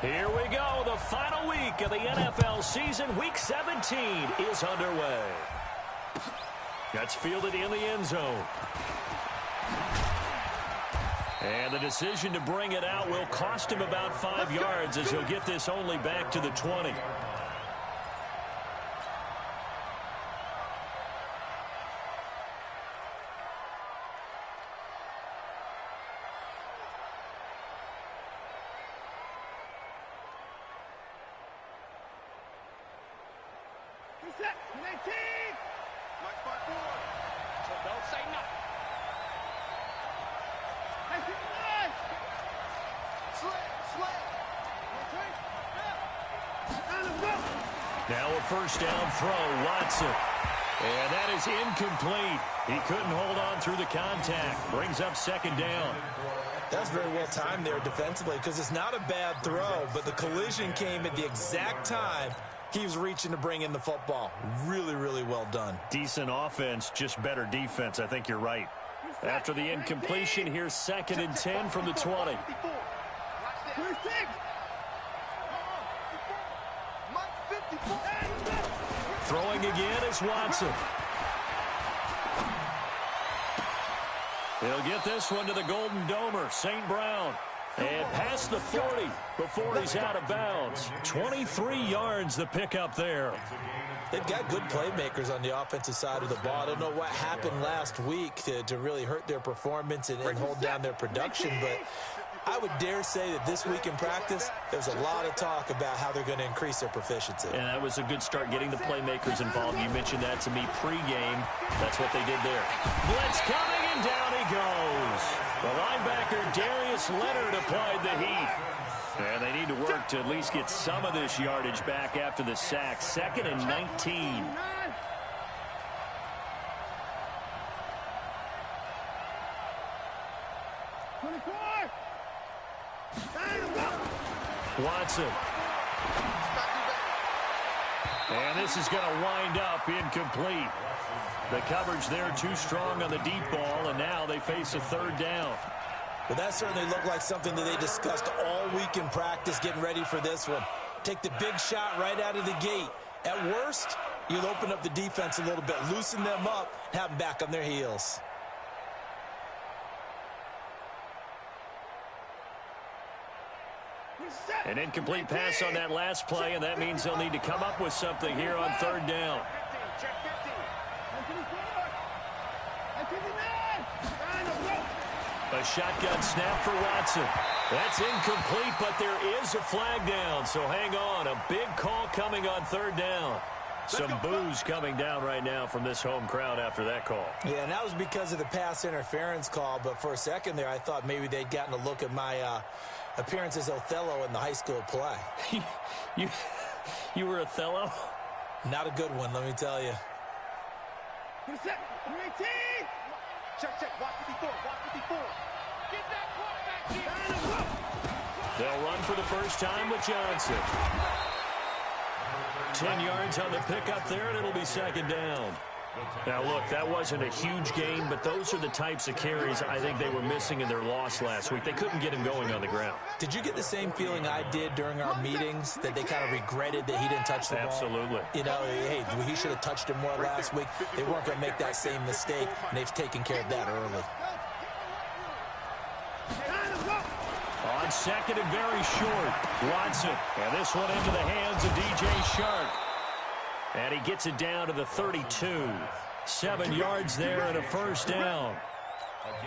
Here we go. The final week of the NFL season. Week 17 is underway. That's fielded in the end zone. And the decision to bring it out will cost him about 5 yards as he'll get this only back to the 20. Now a first down throw, Watson. And that is incomplete. He couldn't hold on through the contact. Brings up second down. That's very well timed there defensively because it's not a bad throw, but the collision came at the exact time he was reaching to bring in the football. Really, really well done. Decent offense, just better defense. I think you're right. After the incompletion, here's 2nd and 10 from the 20. Throwing again is Watson. He'll get this one to the Golden Domer, St. Brown. And past the 40 before he's out of bounds. 23 yards the pickup there. They've got good playmakers on the offensive side of the ball. I don't know what happened last week to really hurt their performance and hold down their production, but I would dare say that this week in practice, there's a lot of talk about how they're going to increase their proficiency. And that was a good start getting the playmakers involved. You mentioned that to me pregame. That's what they did there. Blitz coming, and down he goes. The linebacker, Darius Leonard, applied the heat. And they need to work to at least get some of this yardage back after the sack. 2nd and 19. Watson. And this is going to wind up incomplete. The coverage there too strong on the deep ball, and now they face a 3rd down. Well, that certainly looked like something that they discussed all week in practice getting ready for this one. Take the big shot right out of the gate. At worst, you'll open up the defense a little bit, loosen them up, have them back on their heels. An incomplete pass on that last play, and that means they'll need to come up with something here on 3rd down. A shotgun snap for Watson. That's incomplete, but there is a flag down, so hang on. A big call coming on 3rd down. Some boos coming down right now from this home crowd after that call. Yeah, and that was because of the pass interference call, but for a second there I thought maybe they'd gotten a look at my appearance as Othello in the high school play. You were Othello? Not a good one, let me tell you. Check, watch 54, watch 54. Get that quarterback here. They'll run for the first time with Johnson. 10 yards on the pickup there, and it'll be 2nd down. Now, look, that wasn't a huge gain, but those are the types of carries I think they were missing in their loss last week. They couldn't get him going on the ground. Did you get the same feeling I did during our meetings, that they kind of regretted that he didn't touch the ball? Absolutely. You know, hey, he should have touched him more last week. They weren't going to make that same mistake, and they've taken care of that early. On 2nd and very short, Watson. And this one into the hands of DJ Shark. And he gets it down to the 32. 7 yards there and a first down.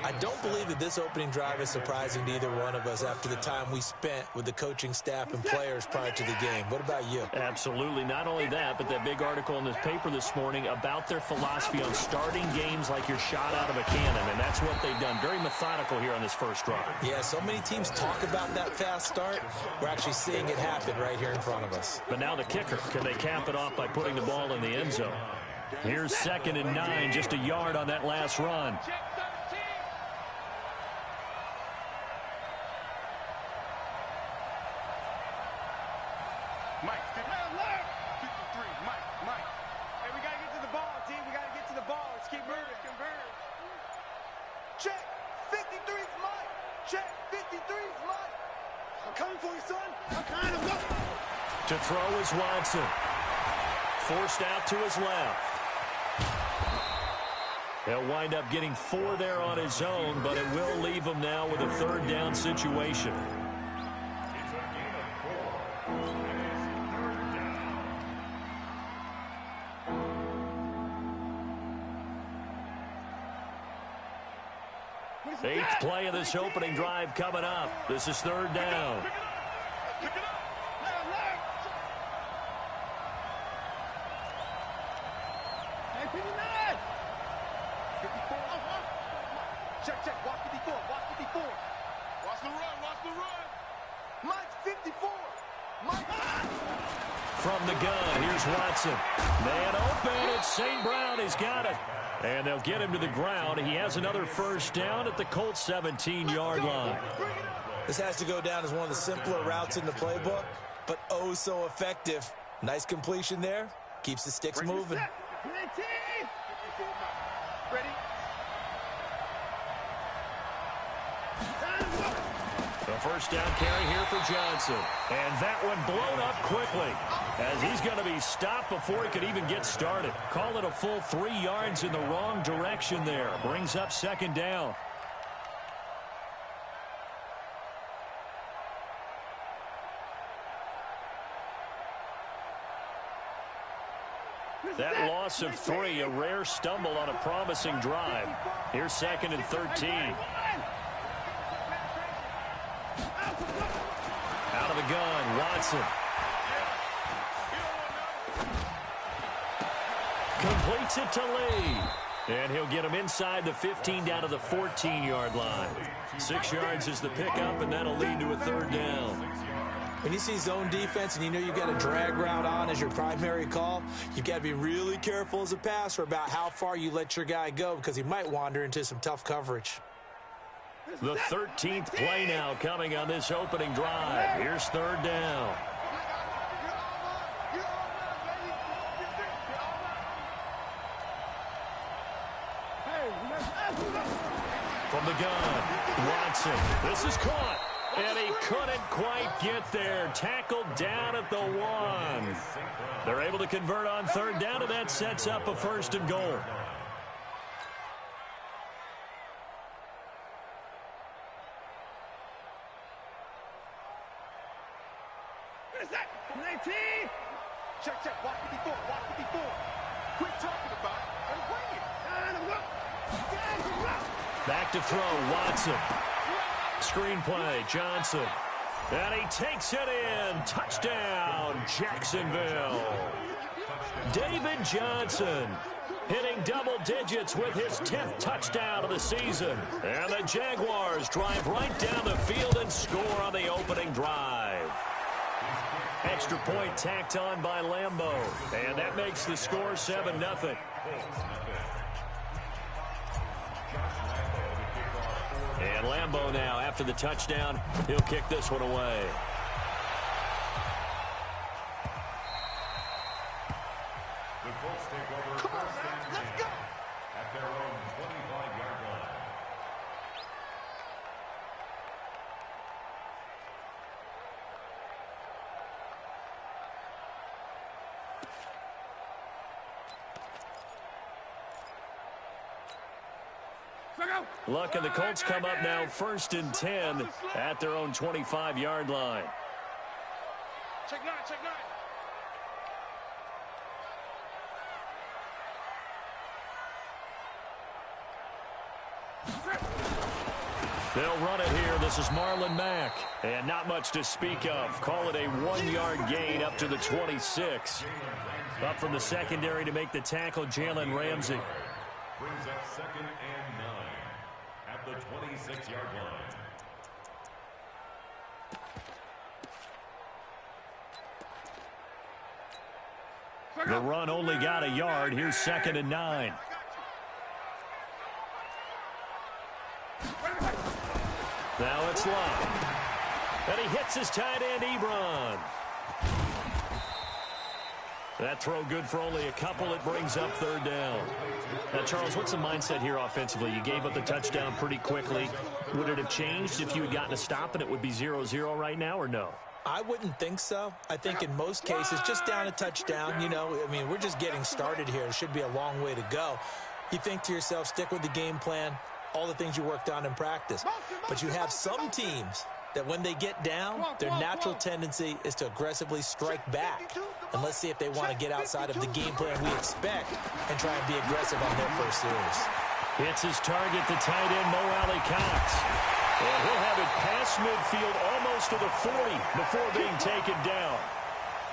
I don't believe that this opening drive is surprising to either one of us after the time we spent with the coaching staff and players prior to the game. What about you? Absolutely. Not only that, but that big article in this paper this morning about their philosophy on starting games like you're shot out of a cannon, and that's what they've done. Very methodical here on this first drive. Yeah, so many teams talk about that fast start. We're actually seeing it happen right here in front of us. But now the kicker. Can they cap it off by putting the ball in the end zone? Here's 2nd and 9, just a yard on that last run. Mike, 53, Mike. Hey, we got to get to the ball, team. We got to get to the ball. Let's keep moving. Converge. Check. 53's Mike. Check. 53's Mike. I'm coming for you, son. I'm kind of up. To throw is Watson. Forced out to his left. He'll wind up getting 4 there on his own, but it will leave him now with a 3rd down situation. Eighth play of this opening drive coming up. This is 3rd down. Pick it up. Hey, 59. 54. Check. Watch 54. Watch 54. Watch the run. Watch the run. Mike's 54. From the gun, here's Watson. Man open, it's St. Brown. He's got it. And they'll get him to the ground. He has another 1st down at the Colts 17-yard line. This has to go down as one of the simpler routes in the playbook, but oh so effective. Nice completion there. Keeps the sticks moving. Ready? The 1st down carry here for Johnson. And that one blown up quickly, as he's going to be stopped before he could even get started. Call it a full 3 yards in the wrong direction there. Brings up 2nd down. That loss of 3, a rare stumble on a promising drive. Here's 2nd and 13. Out of the gun, Watson. Completes it to Lee. And he'll get him inside the 15 down to the 14-yard line. 6 yards is the pickup, and that'll lead to a 3rd down. When you see zone defense and you know you've got a drag route on as your primary call, you've got to be really careful as a passer about how far you let your guy go, because he might wander into some tough coverage. The 13th play now coming on this opening drive. Here's 3rd down. From the gun, Watson. This is caught. And he couldn't quite get there. Tackled down at the 1. They're able to convert on 3rd down, and that sets up a 1st and goal. Check. Watch 54. Watch 54. Quit talking about it and bring it. Back to throw, Watson. Screenplay, Johnson. And he takes it in. Touchdown, Jacksonville. David Johnson hitting double digits with his 10th touchdown of the season. And the Jaguars drive right down the field and score on the opening drive. Extra point tacked on by Lambeau. And that makes the score 7-0. And Lambeau now, after the touchdown, he'll kick this one away. The Colts take over first and 10 at their own 25-yard line. Luck and the Colts come up now 1st and 10 at their own 25-yard line. Check 9. They'll run it here. This is Marlon Mack. And not much to speak of. Call it a 1-yard gain up to the 26. Up from the secondary to make the tackle, Jalen Ramsey. Brings up 2nd and 9 at the 26-yard line. The run only got a yard. Here's 2nd and 9. Now it's Love. And he hits his tight end, Ebron. That throw good for only a couple. It brings up third down. Now, Charles, what's the mindset here offensively? You gave up the touchdown pretty quickly. Would it have changed if you had gotten a stop and it would be 0-0 right now, or no? I wouldn't think so. I think in most cases, just down a touchdown, you know, I mean, we're just getting started here. It should be a long way to go. You think to yourself, stick with the game plan, all the things you worked on in practice. But you have some teams that when they get down, their natural tendency is to aggressively strike back. And let's see if they want to get outside of the game plan we expect and try and be aggressive on their first series. Hits his target, the tight end, Mo Alley-Cox. And he'll have it past midfield almost to the 40 before being taken down.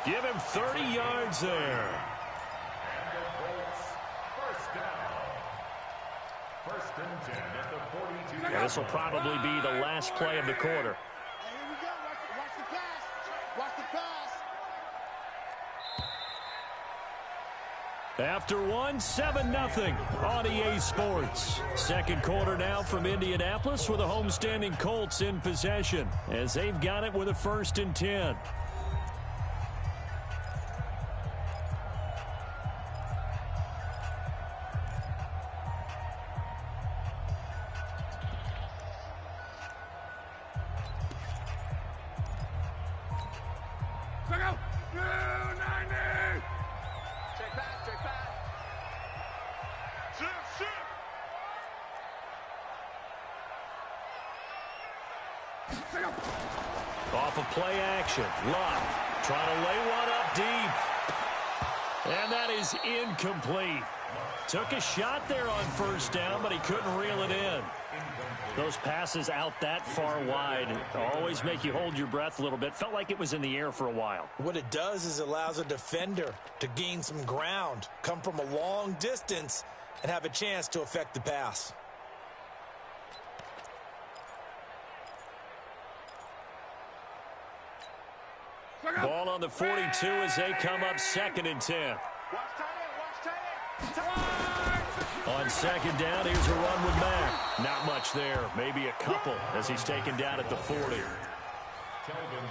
Give him 30 yards there. And the Colts, first down. First and 10 at the 42. And this will probably be the last play of the quarter. Hey, here we go. Watch the pass. Watch the pass. After one, 7-0 on EA Sports. Second quarter now from Indianapolis with the homestanding Colts in possession as they've got it with a 1st and 10. Off of play action. Love trying to lay one up deep. And that is incomplete. Took a shot there on first down, but he couldn't reel it in. Those passes out that far wide always make you hold your breath a little bit. Felt like it was in the air for a while. What it does is it allows a defender to gain some ground, come from a long distance, and have a chance to affect the pass. Ball on the 42 as they come up 2nd and 10. On 2nd down, here's a run with Mack. Not much there. Maybe a couple as he's taken down at the 40.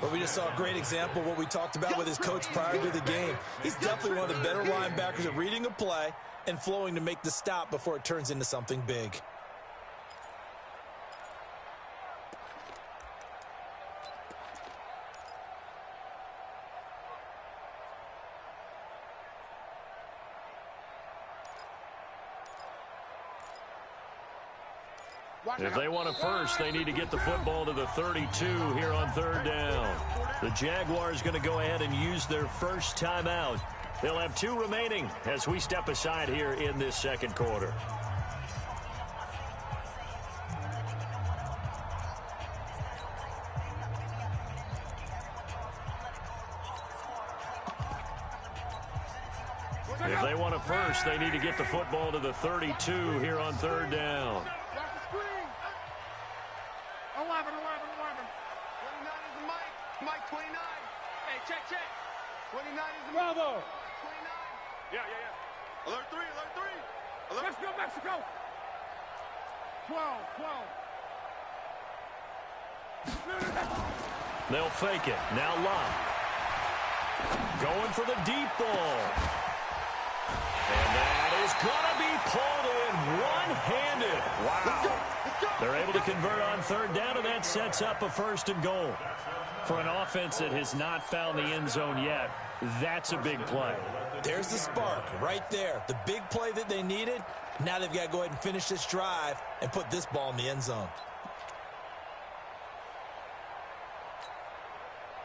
But we just saw a great example of what we talked about with his coach prior to the game. He's definitely one of the better linebackers at reading a play and flowing to make the stop before it turns into something big. If they want a first, they need to get the football to the 32 here on 3rd down. The Jaguars going to go ahead and use their first timeout. They'll have 2 remaining as we step aside here in this 2nd quarter. If they want a first, they need to get the football to the 32 here on 3rd down. 11. 29 is the Mike. Mike 29. Hey, check. 29 is the Bravo. 29. Yeah. Alert 3. Alert. Let's go, Mexico. 12. They'll fake it. Now Love. Going for the deep ball. And that is going to be pulled in one-handed. Wow. They're able to convert on 3rd down, and that sets up a 1st and goal. For an offense that has not found the end zone yet, that's a big play. There's the spark right there. The big play that they needed. Now they've got to go ahead and finish this drive and put this ball in the end zone.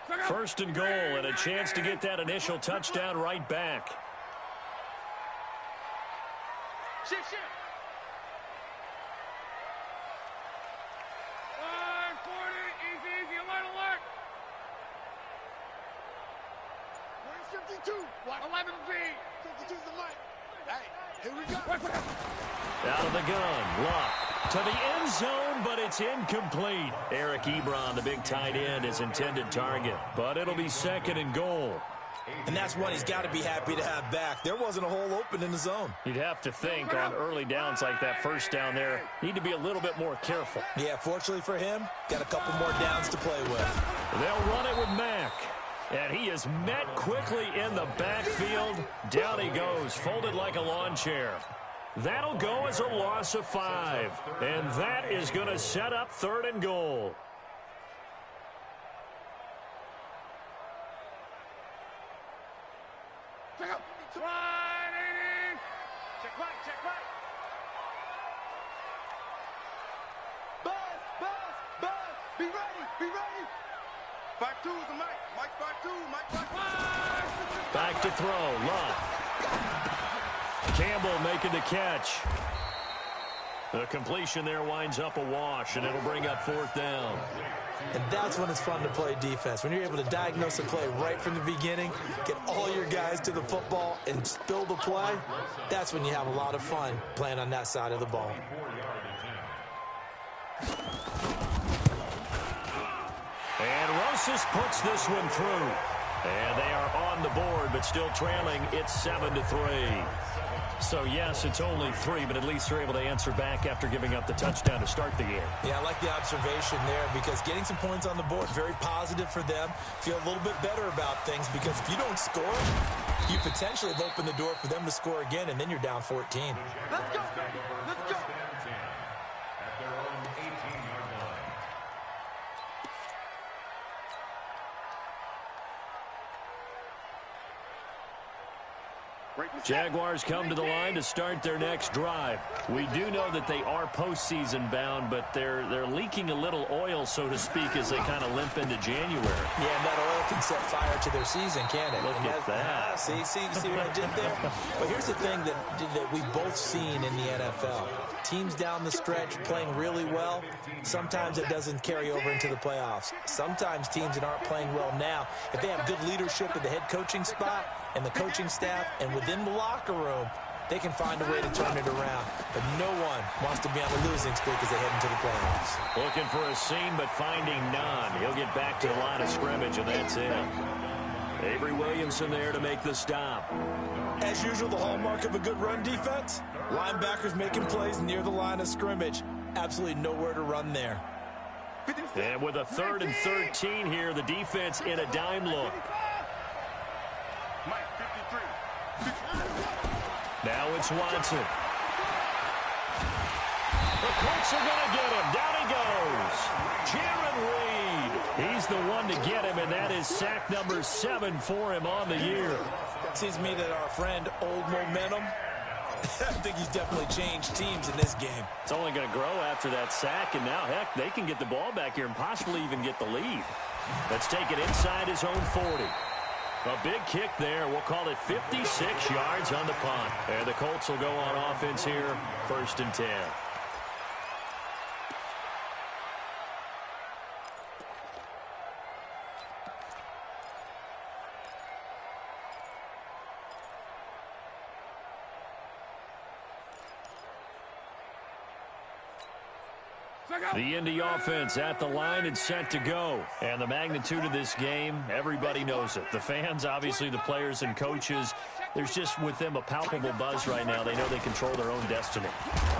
1st and goal, and a chance to get that initial touchdown right back. Shit. 40, easy, alert. Where's 52? 11B. 52's the Mike. Hey, here we go. Out of the gun, Luck to the end zone, but it's incomplete. Eric Ebron, the big tight end, is intended target, but it'll be 2nd and goal. And that's one he's got to be happy to have back. There wasn't a hole open in the zone. You'd have to think on early downs like that, 1st down there, need to be a little bit more careful. Yeah, fortunately for him, got a couple more downs to play with. They'll run it with Mack. And he is met quickly in the backfield. Down he goes, folded like a lawn chair. That'll go as a loss of 5. And that is going to set up 3rd and goal. Check up. Right, 80. Check right, check right. Buzz. Be ready, be ready. 5-2 is the Mike. Mike 5-2, Mike 5-5. Back to throw, Love. Campbell making the catch. The completion there winds up a wash, and it'll bring up 4th down. And that's when it's fun to play defense. When you're able to diagnose a play right from the beginning, get all your guys to the football, and spill the play, that's when you have a lot of fun playing on that side of the ball. And Rosas puts this one through. And they are on the board, but still trailing. It's 7-3. So, yes, it's only 3, but at least they're able to answer back after giving up the touchdown to start the game. Yeah, I like the observation there because getting some points on the board, very positive for them. Feel a little bit better about things because if you don't score, you potentially have opened the door for them to score again, and then you're down 14. Let's go, let's go. At their own 18-yard line. Jaguars come to the line to start their next drive. We do know that they are postseason bound, but they're leaking a little oil, so to speak, as they kind of limp into January. Yeah, and that oil can set fire to their season, can't it? Look at that. See what I did there? But here's the thing that we've both seen in the NFL. Teams down the stretch playing really well, sometimes it doesn't carry over into the playoffs. Sometimes teams that aren't playing well now, if they have good leadership at the head coaching spot and the coaching staff and within the locker room, they can find a way to turn it around. But no one wants to be on the losing streak as they head into the playoffs. Looking for a seam, but finding none. He'll get back to the line of scrimmage, and that's it. Avery Williamson there to make the stop. As usual, the hallmark of a good run defense, linebackers making plays near the line of scrimmage. Absolutely nowhere to run there. And with a 3rd and 13 here, the defense in a dime look. Mike 53. Now it's Watson. The Colts are going to get him. Down he goes. Jaron Reed. He's the one to get him, and that is sack number 7 for him on the year. It seems to me that our friend Old Momentum, I think he's definitely changed teams in this game. It's only going to grow after that sack, and now, heck, they can get the ball back here and possibly even get the lead. Let's take it inside his own 40. A big kick there. We'll call it 56 yards on the punt. And the Colts will go on offense here, 1st and 10. The Indy offense at the line and set to go. And the magnitude of this game, everybody knows it. The fans, obviously the players and coaches, there's just with them a palpable buzz right now. They know they control their own destiny.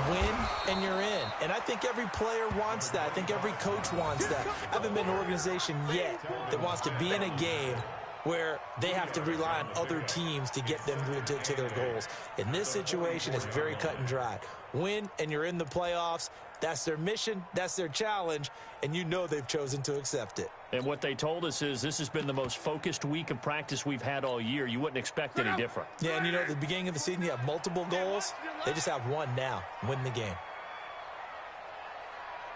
Win and you're in. And I think every player wants that. I think every coach wants that. I haven't been an organization yet that wants to be in a game where they have to rely on other teams to get them to their goals. In this situation, it's very cut and dry. Win and you're in the playoffs. That's their mission, that's their challenge, and you know they've chosen to accept it. And what they told us is this has been the most focused week of practice we've had all year. You wouldn't expect any different. Yeah, and you know, at the beginning of the season, you have multiple goals. They just have one now, win the game.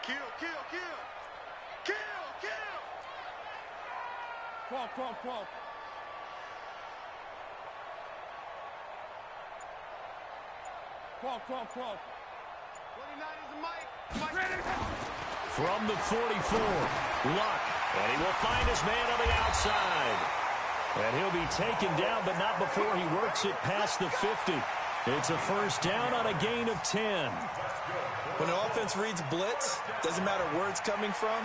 Kill. Call. Call. 29 is the Mike. From the 44, Luck. And he will find his man on the outside. And he'll be taken down, but not before he works it past the 50. It's a 1st down on a gain of 10. When the offense reads blitz, doesn't matter where it's coming from,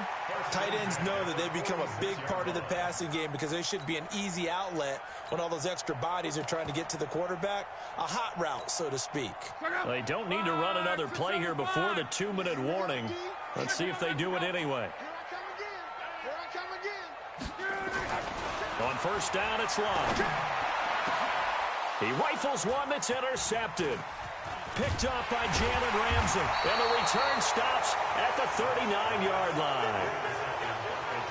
tight ends know that they become a big part of the passing game because they should be an easy outlet when all those extra bodies are trying to get to the quarterback. A hot route, so to speak. They don't need to run another play here before the 2-minute warning. Let's see if they do it anyway. Here I come again. On first down, it's Love. He rifles one that's intercepted. Picked off by Jalen Ramsey. And the return stops at the 39-yard line.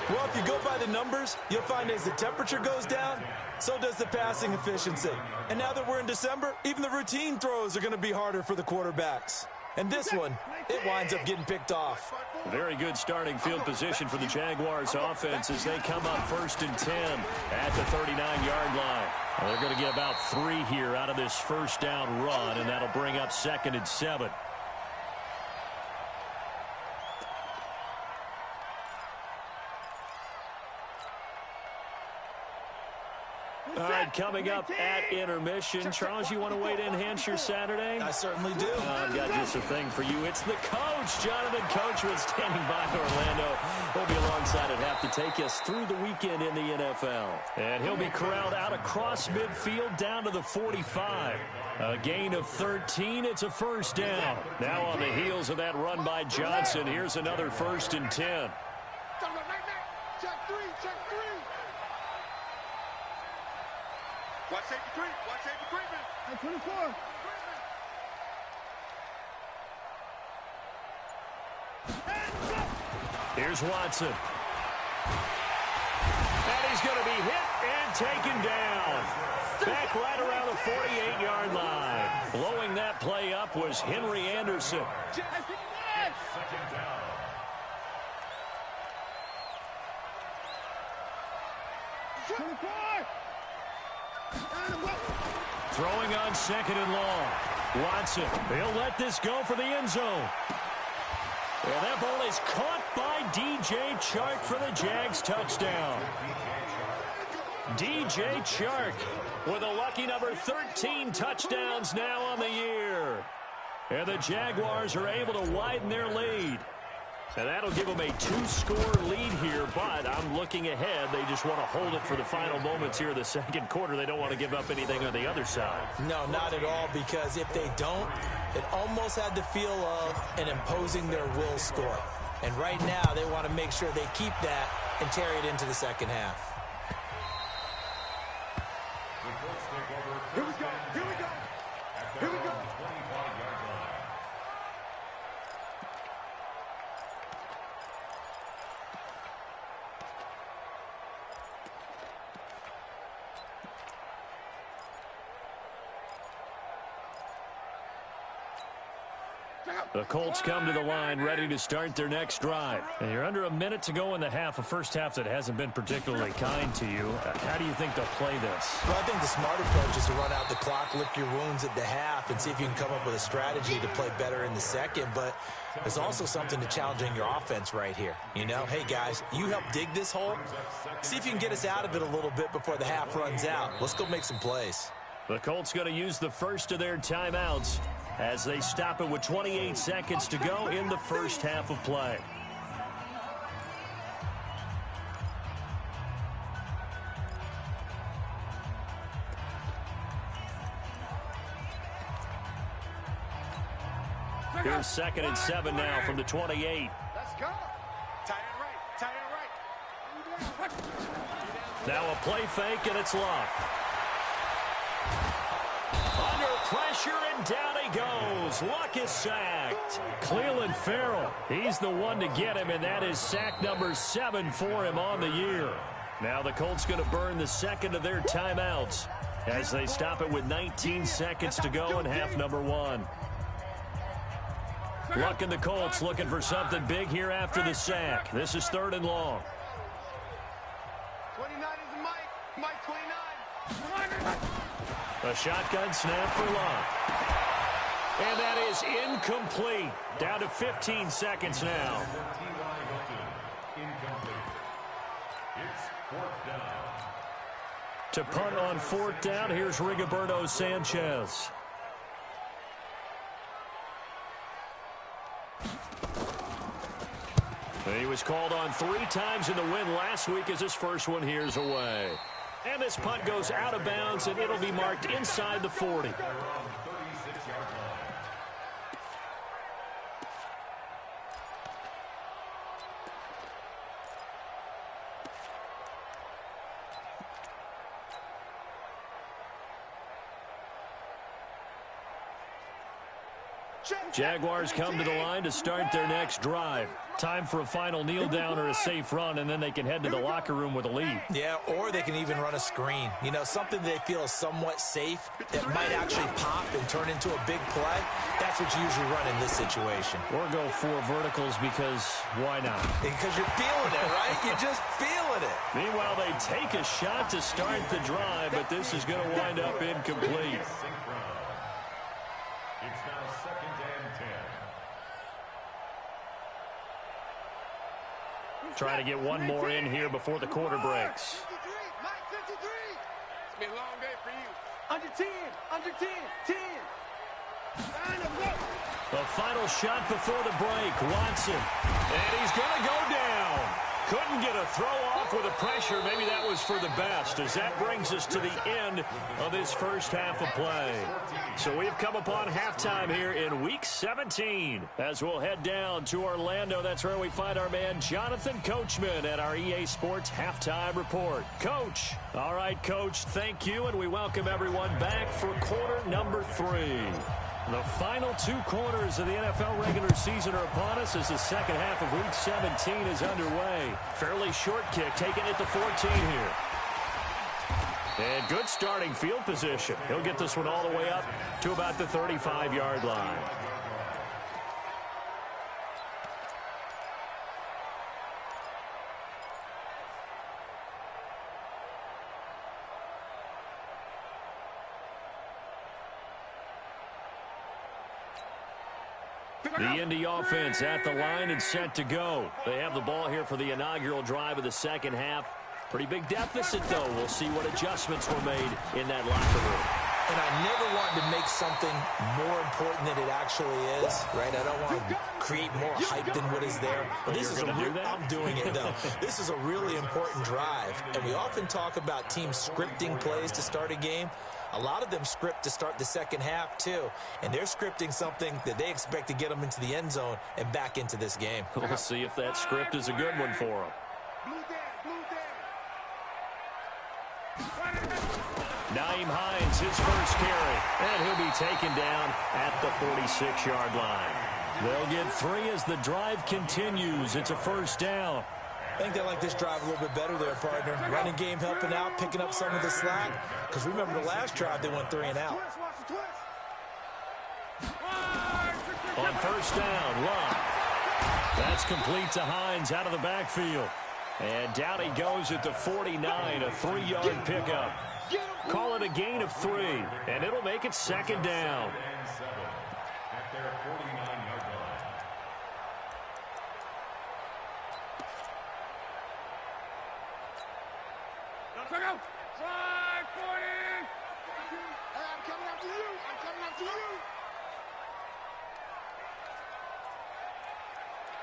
Well, if you go by the numbers, you'll find as the temperature goes down, so does the passing efficiency. And now that we're in December, even the routine throws are going to be harder for the quarterbacks. And this one, it winds up getting picked off. Very good starting field position for the Jaguars offense as they come up first and 10 at the 39-yard line. Well, they're going to get about 3 here out of this first down run, and that'll bring up 2nd and 7. All right, coming up at intermission. Charles, you want to wait to enhance your Saturday? I certainly do. I've got just a thing for you. It's the coach, Jonathan Coachman, standing by Orlando. He'll be alongside at half to take us through the weekend in the NFL. And he'll be corralled out across midfield down to the 45. A gain of 13. It's a first down. Now on the heels of that run by Johnson, here's another 1st and 10. Watch safety creep. Watch safety creeping. At 24. Here's Watson. And he's going to be hit and taken down. Back right around the 48-yard line. Blowing that play up was Henry Anderson. Throwing on 2nd and long. Watson, he'll let this go for the end zone. And that ball is caught by DJ Chark for the Jags touchdown. DJ Chark with a lucky number 13 touchdowns now on the year. And the Jaguars are able to widen their lead. And that'll give them a 2-score lead here, but I'm looking ahead. They just want to hold it for the final moments here of the second quarter. They don't want to give up anything on the other side. No, not at all, because if they don't, it almost had the feel of an imposing their will score. And right now, they want to make sure they keep that and carry it into the second half. Here we go. Here we go. Here we go. The Colts come to the line ready to start their next drive. And you're under a minute to go in the half, a first half that hasn't been particularly kind to you. How do you think they'll play this? Well, I think the smart approach is to run out the clock, lick your wounds at the half, and see if you can come up with a strategy to play better in the second. But there's also something to challenging your offense right here. You know, hey, guys, you help dig this hole. See if you can get us out of it a little bit before the half runs out. Let's go make some plays. The Colts going to use the first of their timeouts as they stop it with 28 seconds to go in the first half of play. Here's 2nd and 7 now from the 28. Let's go. Tie it right. Tie it right. Now a play fake, and it's Love. Under pressure, and down he goes. Luck is sacked. Cleveland Farrell, he's the one to get him, and that is sack number 7 for him on the year. Now the Colts going to burn the second of their timeouts as they stop it with 19 seconds to go in half number 1. Luck and the Colts looking for something big here after the sack. This is 3rd and long. 29 is Mike. Mike 29. A shotgun snap for Love. And that is incomplete. Down to 15 seconds now. To punt on 4th down, here's Rigoberto Sanchez. He was called on 3 times in the win last week as his first one here's away. And this punt goes out of bounds, and it'll be marked inside the 40. Jaguars come to the line to start their next drive. Time for a final kneel down or a safe run, and then they can head to the locker room with a lead. Yeah, or they can even run a screen. You know, something they feel is somewhat safe that might actually pop and turn into a big play. That's what you usually run in this situation. Or go for verticals because why not? Because you're feeling it, right? You're just feeling it. Meanwhile, they take a shot to start the drive, but this is going to wind up incomplete. It's now 2nd and 10. Trying to get one more in here before the quarter breaks. 53, Mike 53. It's been a long day for you. Under 10, under 10, 10. The final shot before the break, Watson. And he's going to go down. Couldn't get a throw off with the pressure. Maybe that was for the best, as that brings us to the end of this first half of play. So we've come upon halftime here in Week 17. As we'll head down to Orlando, that's where we find our man Jonathan Coachman at our EA Sports Halftime Report. Coach. All right, Coach, thank you, and we welcome everyone back for quarter number 3. The final 2 quarters of the NFL regular season are upon us as the second half of Week 17 is underway. Fairly short kick, taking it to 14 here. And good starting field position. He'll get this one all the way up to about the 35-yard line. The Indy offense at the line and set to go. They have the ball here for the inaugural drive of the second half. Pretty big deficit, though. We'll see what adjustments were made in that locker room. And I never want to make something more important than it actually is, right? I don't want to create more hype than what is there. But this is I'm doing it, though. This is a really important drive. And we often talk about teams scripting plays to start a game. A lot of them script to start the second half, too. And they're scripting something that they expect to get them into the end zone and back into this game. We'll see if that script is a good one for them. Nyheim Hines, his first carry, and he'll be taken down at the 46-yard line. They'll get 3 as the drive continues. It's a first down. I think they like this drive a little bit better there, partner. Running game helping out, picking up some of the slack. Because remember the last drive, they went 3 and out. On first down, Love. That's complete to Hines out of the backfield. And down he goes at the 49, a 3-yard pickup. Call it a gain of 3, and it'll make it second down. At their 49-yard line. Try 40. I'm coming after you. I'm coming after you.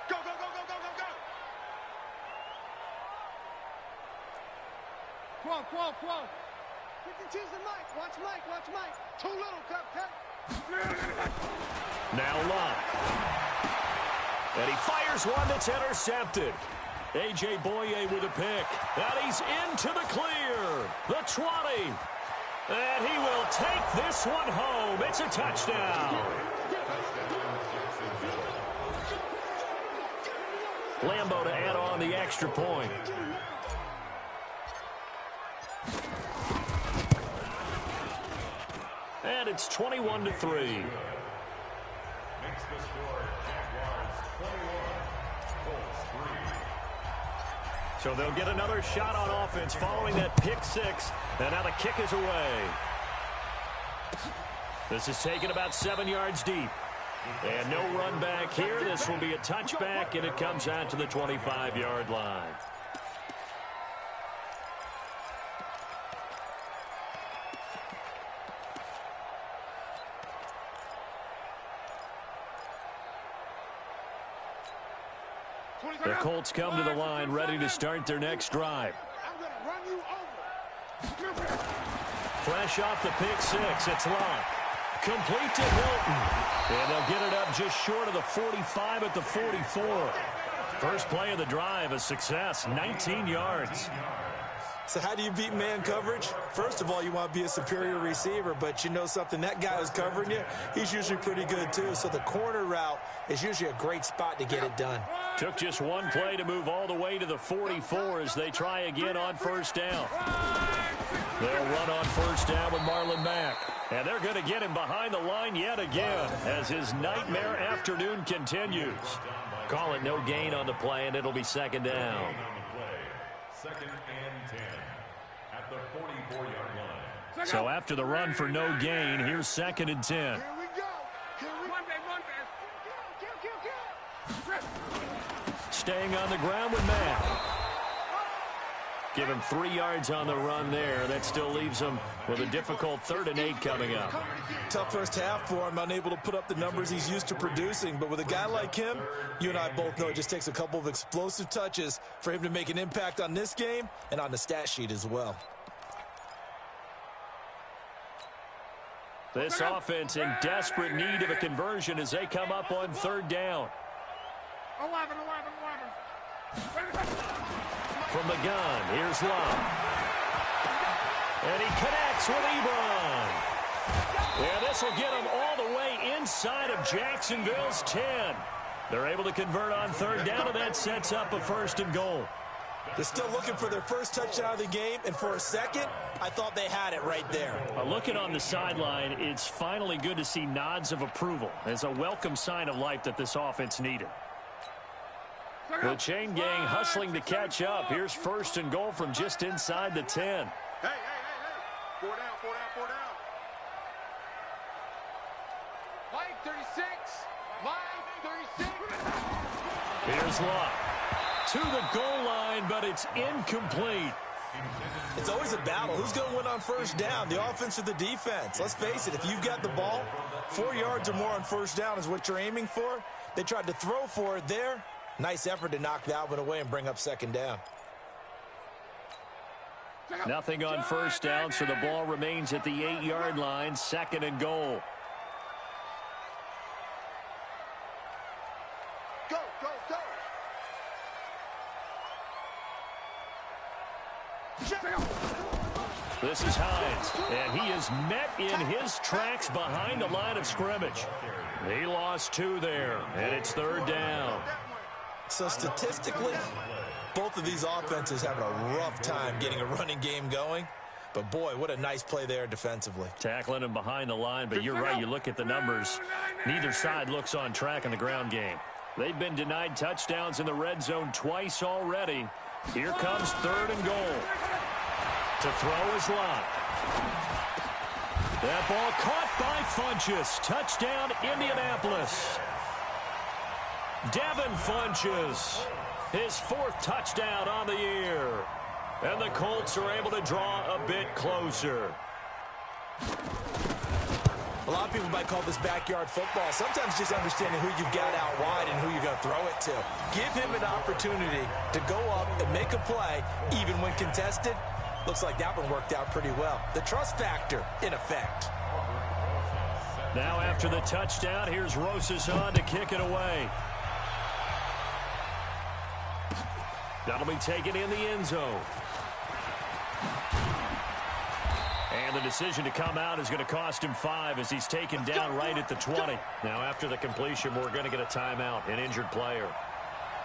Go, go, go, go, go, go, go. Come on. Pick and choose the Mike. Watch Mike. Too little, cut. Now Love. And he fires one that's intercepted. A.J. Boye with a pick. And he's into the clear. The 20. And he will take this one home. It's a touchdown. Lambo to add on the extra point. And it's 21-3. Makes the score Jaguars 21, Colts 3. So they'll get another shot on offense following that pick 6. And now the kick is away. This is taken about 7 yards deep. And no run back here. This will be a touchback, and it comes out to the 25-yard line. The Colts come to the line ready to start their next drive. I'm going to run you over. Fresh off the pick 6, it's Locke. Complete to Hilton. And they'll get it up just short of the 45 at the 44. First play of the drive, a success, 19 yards. So how do you beat man coverage? First of all, you want to be a superior receiver, but you know something, that guy who's covering you, he's usually pretty good too. So the corner route is usually a great spot to get it done. Took just one play to move all the way to the 44 as they try again on first down. They'll run on first down with Marlon Mack. And they're going to get him behind the line yet again as his nightmare afternoon continues. Call it no gain on the play, and it'll be second down. Second and 10 at the 44-yard line. So after the run for no gain, here's second and 10. Here we go. Staying on the ground with Mack. Give him 3 yards on the run there. That still leaves him with a difficult 3rd and 8 coming up. Tough first half for him, unable to put up the numbers he's used to producing. But with a guy like him, you and I both know it just takes a couple of explosive touches for him to make an impact on this game and on the stat sheet as well. This offense in desperate need of a conversion as they come up on 3rd down. 11. From the gun, here's Love. And he connects with Ebron. Yeah, this will get him all the way inside of Jacksonville's 10. They're able to convert on 3rd down, and that sets up a 1st and goal. They're still looking for their first touchdown of the game, and for a second, I thought they had it right there. Looking on the sideline, it's finally good to see nods of approval as a welcome sign of life that this offense needed. The chain gang hustling to catch up. Here's 1st and goal from just inside the 10. Hey. 4 down. Mike, 36. Here's Love. To the goal line, but it's incomplete. It's always a battle. Who's going to win on first down, the offense or the defense? Let's face it, if you've got the ball, 4 yards or more on first down is what you're aiming for. They tried to throw for it there. Nice effort to knock that one away and bring up 2nd down. Nothing on first down, so the ball remains at the 8-yard line, 2nd and goal. Go. This is Hines, and he is met in his tracks behind the line of scrimmage. He lost 2 there, and it's 3rd down. So statistically, both of these offenses having a rough time getting a running game going. But, boy, what a nice play there defensively. Tackling him behind the line, but you're right. You look at the numbers. Neither side looks on track in the ground game. They've been denied touchdowns in the red zone twice already. Here comes 3rd and goal. To throw is Lott. That ball caught by Funchess. Touchdown, Indianapolis. Devin Funchess, his 4th touchdown on the year. And the Colts are able to draw a bit closer. A lot of people might call this backyard football. Sometimes just understanding who you've got out wide and who you're going to throw it to. Give him an opportunity to go up and make a play, even when contested. Looks like that one worked out pretty well. The trust factor in effect. Now after the touchdown, here's Rosas on to kick it away. That'll be taken in the end zone. And the decision to come out is going to cost him 5 as he's taken down right at the 20. Now after the completion, we're going to get a timeout, an injured player.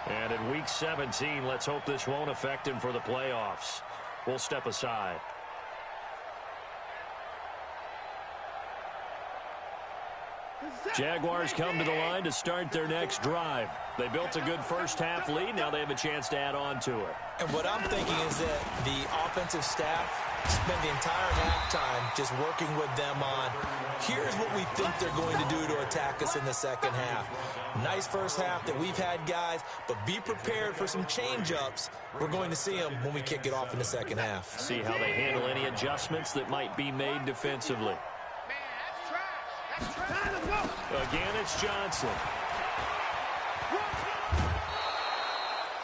And in week 17, let's hope this won't affect him for the playoffs. We'll step aside. Jaguars come to the line to start their next drive. They built a good first half lead. Now they have a chance to add on to it. And what I'm thinking is that the offensive staff spend the entire halftime just working with them on, here's what we think they're going to do to attack us in the second half. Nice first half that we've had, guys, but be prepared for some change-ups. We're going to see them when we kick it off in the second half. See how they handle any adjustments that might be made defensively. Again, it's Johnson.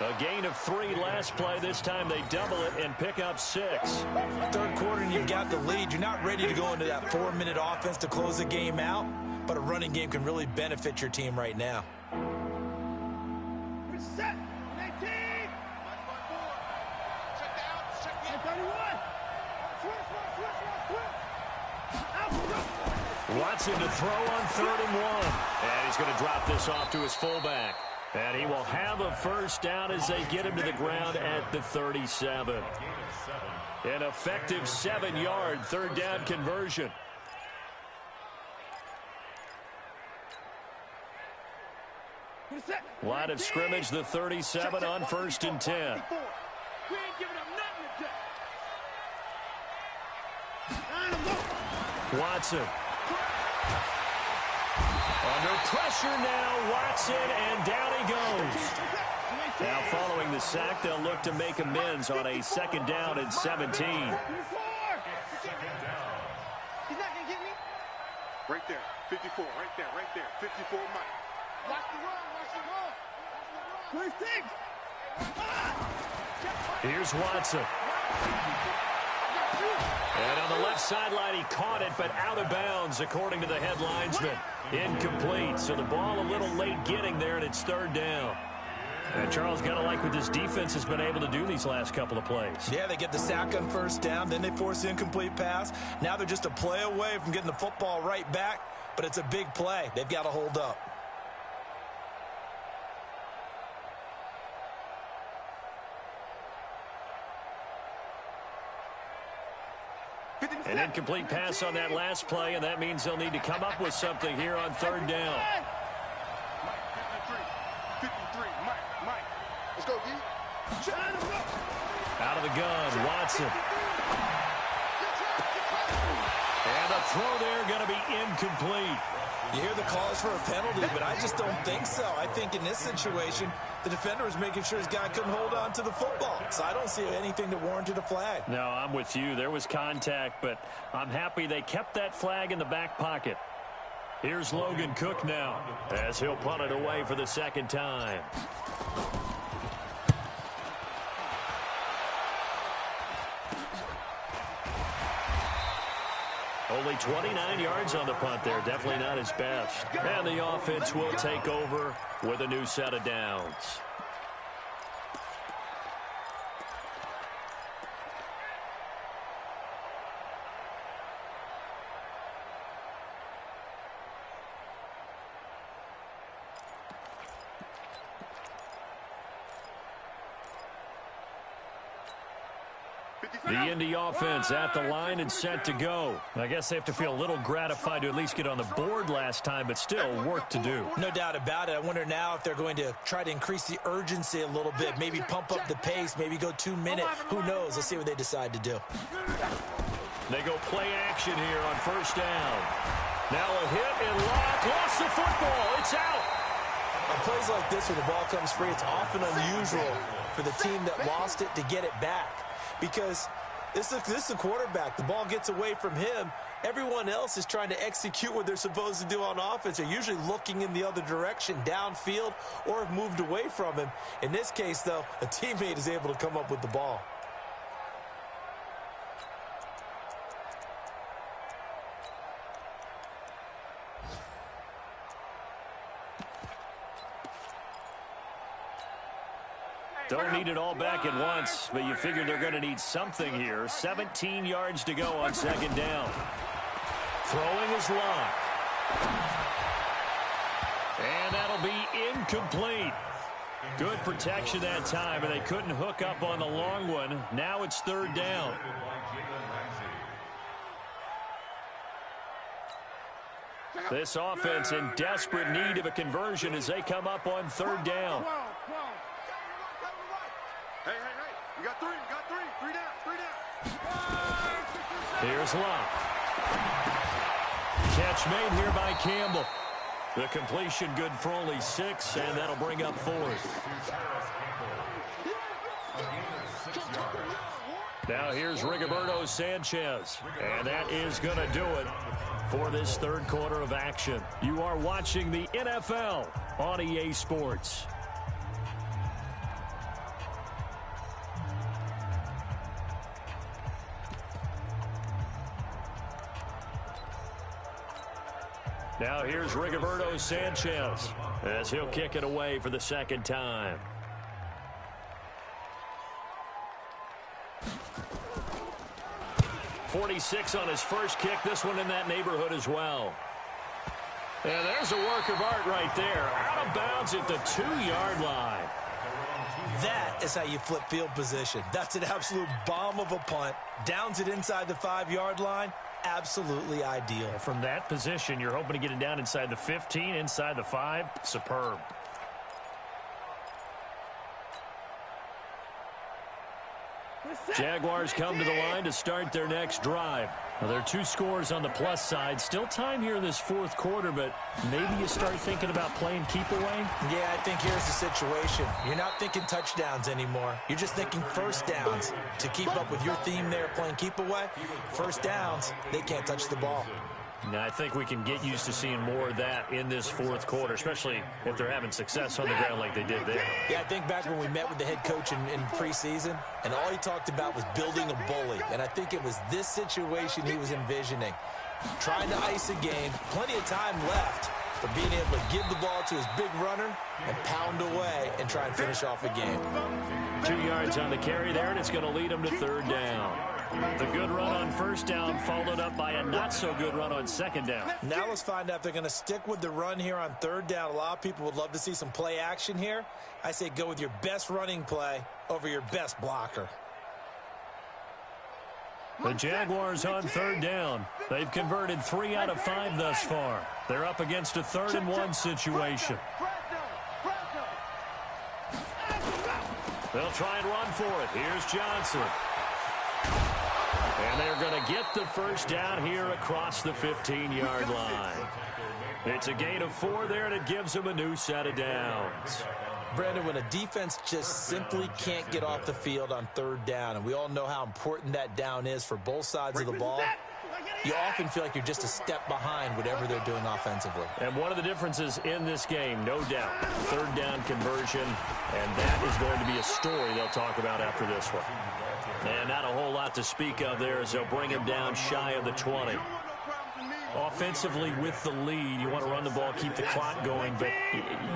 A gain of 3 last play. This time they double it and pick up 6. Third quarter and you've got the lead. You're not ready to go into that 4-minute offense to close the game out, but a running game can really benefit your team right now. Set. 18. Check down. Check in. Watson to throw on 3rd and 1. And he's going to drop this off to his fullback. And he will have a first down as they get him to the ground at the 37. An effective 7-yard 3rd down conversion. Line of scrimmage, the 37 on 1st and 10. We ain't giving up nothing today. Watson. Under pressure now, Watson, and down he goes. Now following the sack, they'll look to make amends on a 2nd down and 17. He's not going to get me. Right there, 54, right there, 54, Mike. Watch the run, watch the run. 26. Here's Watson. And on the left sideline, he caught it, but out of bounds, according to the head linesman. Incomplete, so the ball a little late getting there, and it's 3rd down. And Charles, got to like what this defense has been able to do these last couple of plays. Yeah, they get the sack on 1st down, then they force the incomplete pass. Now they're just a play away from getting the football right back, but it's a big play. They've got to hold up. An incomplete pass on that last play, and that means they'll need to come up with something here on 3rd down. Mike, 53, Mike. Let's go, D. Out of the gun, Watson. And the throw there going to be incomplete. You hear the calls for a penalty, but I just don't think so. I think in this situation, the defender was making sure his guy couldn't hold on to the football. So I don't see anything that warranted a flag. No, I'm with you. There was contact, but I'm happy they kept that flag in the back pocket. Here's Logan Cook now as he'll punt it away for the 2nd time. Only 29 yards on the punt there. Definitely not his best. And the offense will take over with a new set of downs. The Indy offense at the line and set to go. I guess they have to feel a little gratified to at least get on the board last time, but still work to do. No doubt about it. I wonder now if they're going to try to increase the urgency a little bit, maybe pump up the pace, maybe go 2-minute. Who knows? Let's see what they decide to do. They go play action here on 1st down. Now a hit and lock. Lost the football. It's out. On plays like this where the ball comes free, it's often unusual for the team that lost it to get it back. Because this is the quarterback. The ball gets away from him. Everyone else is trying to execute what they're supposed to do on offense. They're usually looking in the other direction, downfield, or have moved away from him. In this case, though, a teammate is able to come up with the ball. Don't need it all back at once, but you figure they're going to need something here. 17 yards to go on 2nd down. Throwing is locked. And that'll be incomplete. Good protection that time, and they couldn't hook up on the long one. Now it's 3rd down. This offense in desperate need of a conversion as they come up on 3rd down. Hey. We got three. Three down. Here's Locke. Catch made here by Campbell. The completion good for only 6, and that'll bring up 4th. Now here's Rigoberto Sanchez, and that is going to do it for this 3rd quarter of action. You are watching the NFL on EA Sports. Now here's Rigoberto Sanchez as he'll kick it away for the 2nd time. 46 on his first kick. This one in that neighborhood as well. And there's a work of art right there. Out of bounds at the 2-yard line. That is how you flip field position. That's an absolute bomb of a punt. Downs it inside the 5-yard line. Absolutely ideal. From that position, you're hoping to get it down inside the 15, inside the 5. Superb. Jaguars come to the line to start their next drive. Now, there are 2 scores on the plus side. Still time here in this 4th quarter, but maybe you start thinking about playing keep away? Yeah, I think here's the situation. You're not thinking touchdowns anymore. You're just thinking first downs. To keep up with your theme there, playing keep away, first downs, they can't touch the ball. Now, I think we can get used to seeing more of that in this 4th quarter, especially if they're having success on the ground like they did there. Yeah, I think back when we met with the head coach in preseason, and all he talked about was building a bully. And I think it was this situation he was envisioning. Trying to ice a game, plenty of time left, but being able to give the ball to his big runner and pound away and try and finish off a game. 2 yards on the carry there, and it's going to lead him to 3rd down. The good run on 1st down followed up by a not-so-good run on 2nd down. Now let's find out if they're going to stick with the run here on 3rd down. A lot of people would love to see some play action here. I say go with your best running play over your best blocker. The Jaguars on 3rd down. They've converted 3 out of 5 thus far. They're up against a 3rd and 1 situation. They'll try and run for it. Here's Johnson. And they're going to get the 1st down here across the 15-yard line. It's a gain of 4 there, and it gives them a new set of downs. Brandon, when a defense just simply can't get off the field on 3rd down, and we all know how important that down is for both sides of the ball, you often feel like you're just a step behind whatever they're doing offensively. And one of the differences in this game, no doubt, 3rd down conversion, and that is going to be a story they'll talk about after this one. And not a whole lot to speak of there as they'll bring him down shy of the 20. Offensively with the lead, you want to run the ball, keep the clock going, but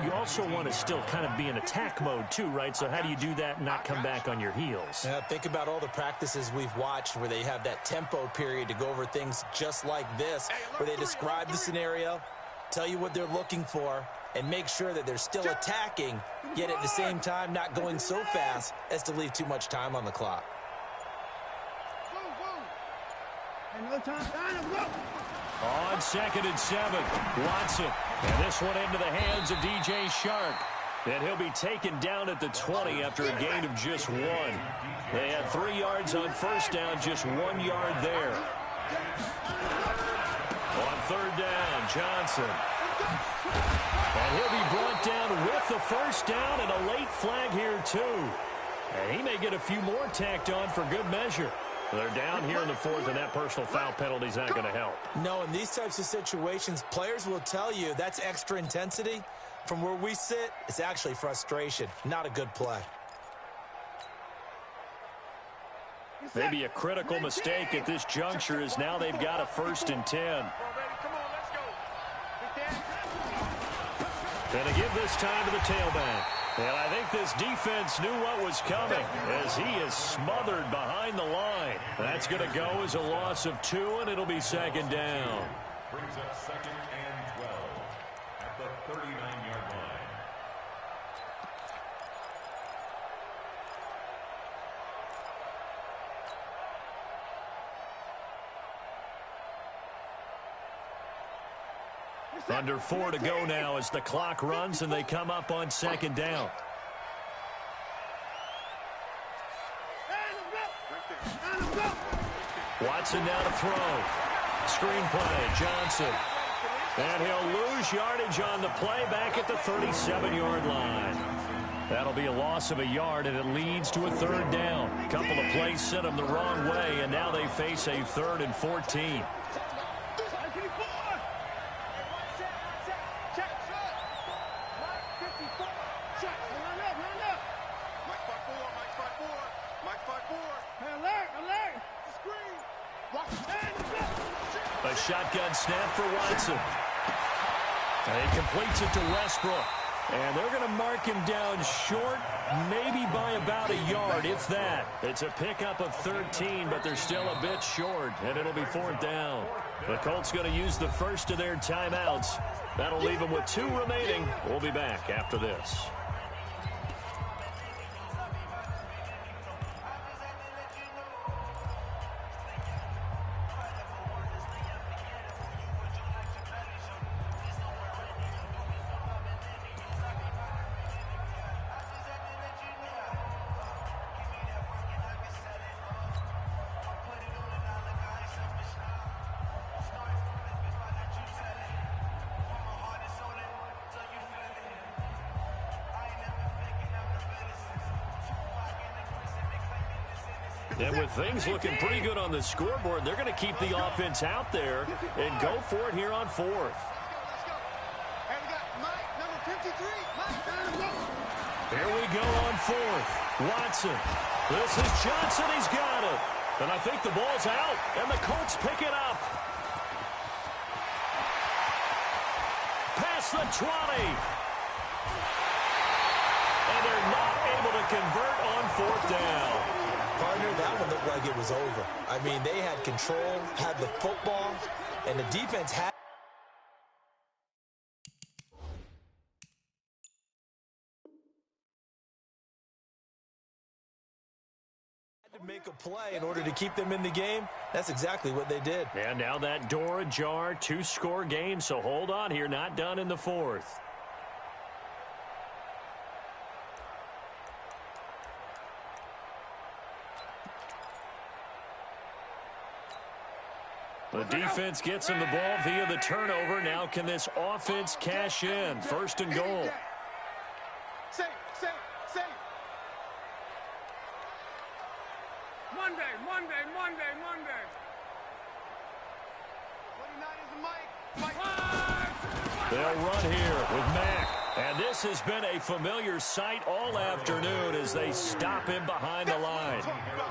you also want to still kind of be in attack mode too, right? So how do you do that and not come back on your heels? Think about all the practices we've watched where they have that tempo period to go over things just like this, where they describe the scenario, tell you what they're looking for, and make sure that they're still attacking, yet at the same time not going so fast as to leave too much time on the clock. On 2nd and 7, Watson. And this one into the hands of DJ Shark. And he'll be taken down at the 20 after a gain of just 1. They had 3 yards on 1st down, just 1 yard there. On 3rd down, Johnson. And he'll be brought down with the 1st down and a late flag here too. And he may get a few more tacked on for good measure. They're down here in the 4th, and that personal foul penalty is not going to help. No, in these types of situations, players will tell you that's extra intensity. From where we sit, it's actually frustration. Not a good play. Maybe a critical mistake at this juncture is now they've got a 1st and 10. Going to give this time to the tailback. And I think this defense knew what was coming as he is smothered behind the line. That's going to go as a loss of 2, and it'll be 2nd down. Brings up 2nd and 12 at the 39-yard line. Under 4 to go now as the clock runs and they come up on 2nd down. Watson now to throw. Screen play, Johnson. And he'll lose yardage on the play back at the 37-yard line. That'll be a loss of a yard, and it leads to a 3rd down. A couple of plays sent them the wrong way, and now they face a 3rd and 14. A shotgun snap for Watson. And he completes it to Westbrook. And they're going to mark him down short, maybe by about a yard, if that. It's a pickup of 13, but they're still a bit short, and it'll be 4th down. The Colts going to use the first of their timeouts. That'll leave them with 2 remaining. We'll be back after this. And with things looking pretty good on the scoreboard, they're going to keep the offense out there and go for it here on 4th. Let's go. And we got Mike, number 53. Here we go on 4th. Watson. This is Johnson. He's got it. And I think the ball's out, and the Colts pick it up. Past the 20. And they're not able to convert on 4th down. Partner, that one looked like it was over. I mean, they had control, had the football, and the defense had to make a play in order to keep them in the game. That's exactly what they did. And now that door ajar, 2-score game, so hold on here, not done in the 4th. The defense gets him the ball via the turnover. Now can this offense cash in? 1st and goal. Safe. Monday. 29 is the Mike. They'll run here with Mack. And this has been a familiar sight all afternoon as they stop him behind the line.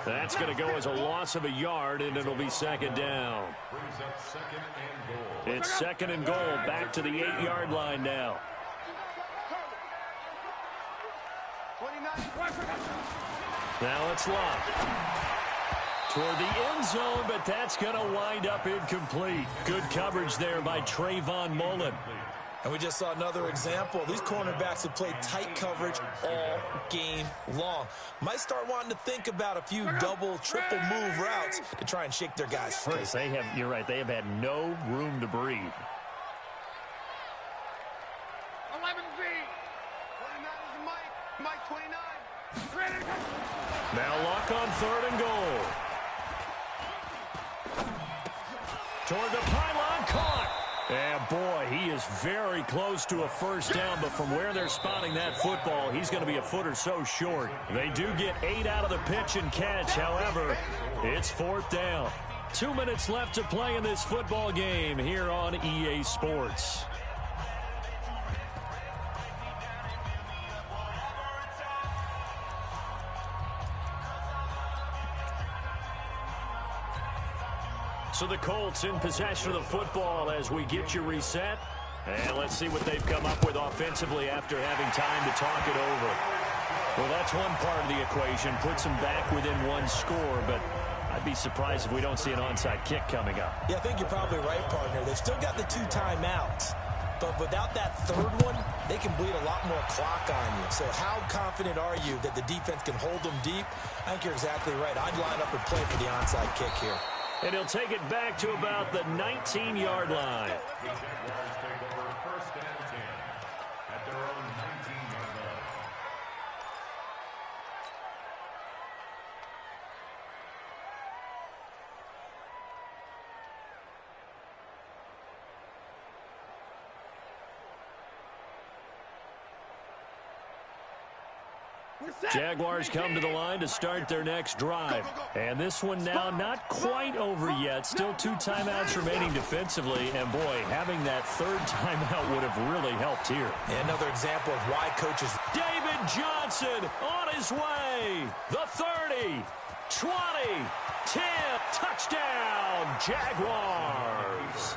That's going to go as a loss of a yard, and it'll be 2nd down. It's 2nd and goal, back to the 8-yard line now. Now it's locked toward the end zone, but that's going to wind up incomplete. Good coverage there by Trayvon Mullen. And we just saw another example. These cornerbacks have played tight coverage all game long. Might start wanting to think about a few double, triple move routes to try and shake their guys free. Yes, you're right, they have had no room to breathe. 11B. 29 is the Mike 29. Now Luck on 3rd and goal. Toward the pylon, caught. And boy, he is very close to a 1st down, but from where they're spotting that football, he's going to be a foot or so short. They do get 8 out of the pitch and catch. However, it's 4th down. 2 minutes left to play in this football game here on EA Sports. So the Colts in possession of the football as we get you reset. And let's see what they've come up with offensively after having time to talk it over. Well, that's one part of the equation. Puts them back within 1 score, but I'd be surprised if we don't see an onside kick coming up. Yeah, I think you're probably right, partner. They've still got the 2 timeouts. But without that 3rd one, they can bleed a lot more clock on you. So how confident are you that the defense can hold them deep? I think you're exactly right. I'd line up and play for the onside kick here. And he'll take it back to about the 19-yard line. The Jaguars take over 1st and 10 at their own 19-yard line. Jaguars come to the line to start their next drive. And this one now not quite over yet. Still 2 timeouts remaining defensively. And, boy, having that 3rd timeout would have really helped here. And another example of why coaches... David Johnson on his way. The 30, 20, 10. Touchdown, Jaguars.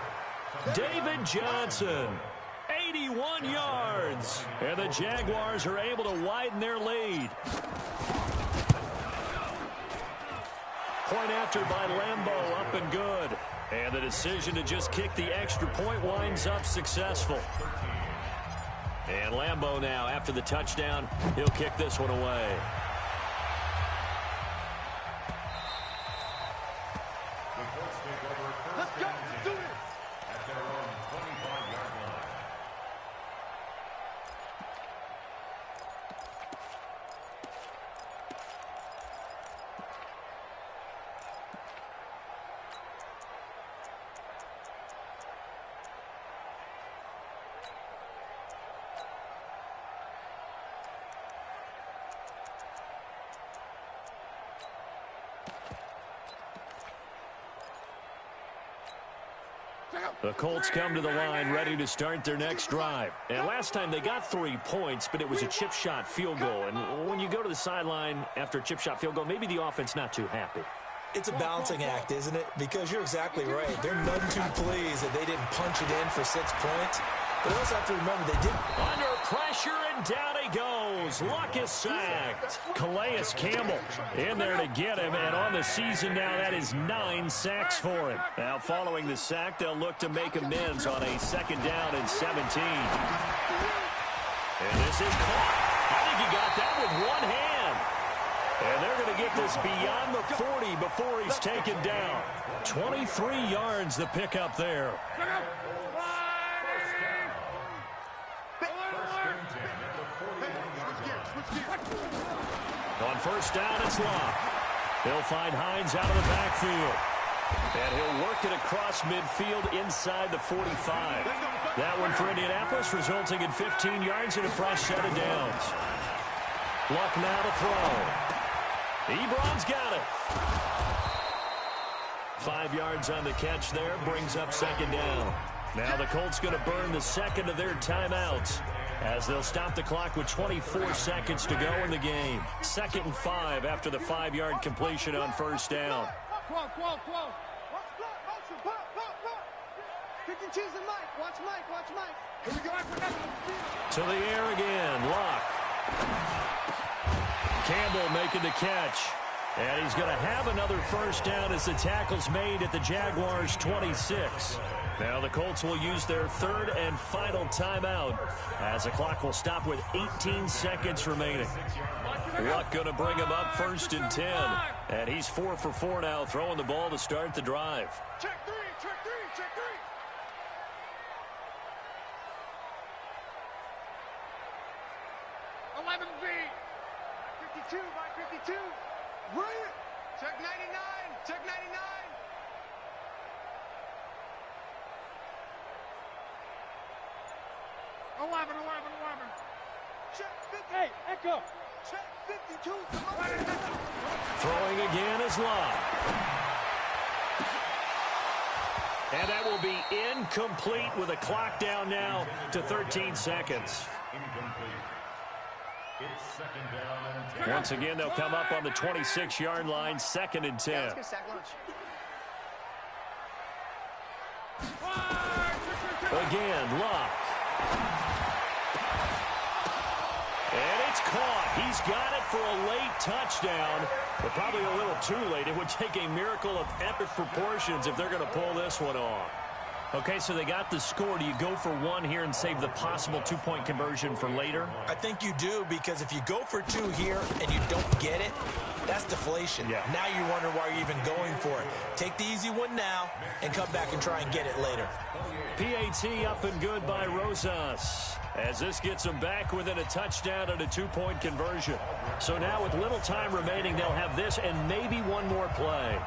David Johnson. 81 yards. And the Jaguars are able to widen their lead. Point after by Lambeau, up and good. And the decision to just kick the extra point winds up successful. And Lambeau now, after the touchdown, he'll kick this one away. Let's go. Let's do this. At their own 25-yard line. The Colts come to the line ready to start their next drive. And last time they got 3 points, but it was a chip shot field goal. And when you go to the sideline after a chip shot field goal, maybe the offense not too happy. It's a balancing act, isn't it? Because you're exactly right. They're none too pleased that they didn't punch it in for 6 points. But you also have to remember they didn't. Under pressure, and down he goes. Luck is sacked. Calais Campbell in there to get him. And on the season now, that is 9 sacks for him. Now, following the sack, they'll look to make amends on a 2nd down and 17. And this is caught. I think he got that with one hand. And they're going to get this beyond the 40 before he's taken down. 23 yards the pickup there. On 1st down, it's Locke. He'll find Hines out of the backfield. And he'll work it across midfield inside the 45. That one for Indianapolis, resulting in 15 yards and a fresh set of downs. Luck now to throw. Ebron's got it. 5 yards on the catch there, brings up 2nd down. Now the Colts going to burn the 2nd of their timeouts, as they'll stop the clock with 24 seconds to go in the game. 2nd and 5 after the 5-yard completion on 1st down. Watch Mike. Here we go. To the air again, Locke. Campbell making the catch. And he's going to have another 1st down as the tackle's made at the Jaguars' 26. Now the Colts will use their 3rd and final timeout, as the clock will stop with 18 seconds remaining. Luck going to bring him up 1st and 10. And he's 4 for 4 now, throwing the ball to start the drive. Check three. 11 feet. 52 by 52. Bring it. Check 99. Check 99. Eleven. Check 50. Hey, Echo. Check 52. Throwing again is Locke. And that will be incomplete with a clock down now to 13 seconds. Incomplete. It's 2nd down and 10. Once again, they'll come up on the 26-yard line, 2nd and 10. Again, Locke. And it's caught. He's got it for a late touchdown, but probably a little too late. It would take a miracle of epic proportions if they're going to pull this one off. Okay, so they got the score. Do you go for 1 here and save the possible 2-point conversion for later? I think you do, because if you go for 2 here and you don't get it, that's deflation. Yeah. Now you wonder why you're even going for it. Take the easy one now and come back and try and get it later. PAT up and good by Rosas, as this gets them back within a touchdown and a 2-point conversion. So now with little time remaining, they'll have this and maybe one more play.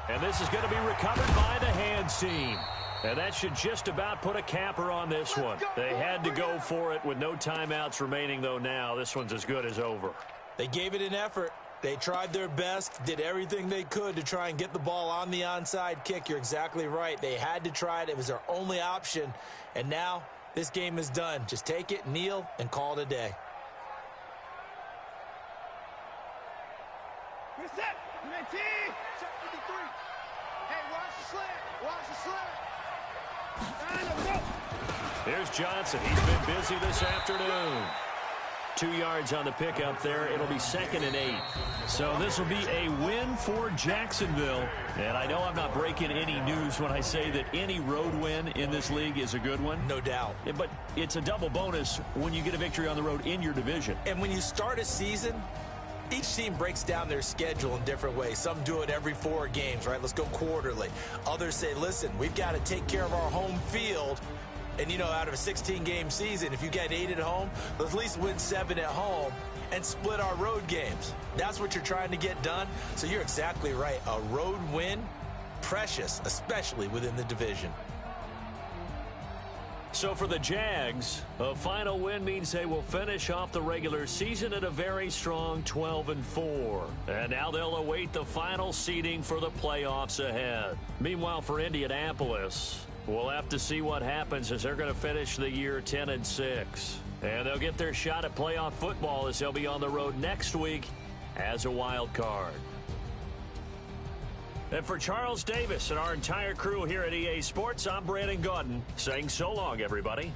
And this is going to be recovered by the hands team. And that should just about put a capper on this one. They had to go for it with no timeouts remaining, though. Now this one's as good as over. They gave it an effort. They tried their best, did everything they could to try and get the ball on the onside kick. You're exactly right. They had to try it. It was their only option. And now this game is done. Just take it, kneel, and call it a day. Set. Check with the 3. Hey, watch the slant. Watch the slant. Here's Johnson. He's been busy this afternoon. 2 yards on the pickup there. It'll be 2nd and 8. So this will be a win for Jacksonville. And I know I'm not breaking any news when I say that any road win in this league is a good one. No doubt. But it's a double bonus when you get a victory on the road in your division. And when you start a season, each team breaks down their schedule in different ways. Some do it every 4 games, right? Let's go quarterly. Others say, listen, we've got to take care of our home field. And, you know, out of a 16-game season, if you get 8 at home, let's at least win 7 at home and split our road games. That's what you're trying to get done. So you're exactly right. A road win, precious, especially within the division. So for the Jags, a final win means they will finish off the regular season at a very strong 12-4. And now they'll await the final seeding for the playoffs ahead. Meanwhile, for Indianapolis, we'll have to see what happens as they're going to finish the year 10-6. And they'll get their shot at playoff football as they'll be on the road next week as a wild card. And for Charles Davis and our entire crew here at EA Sports, I'm Brandon Gaudin saying so long, everybody.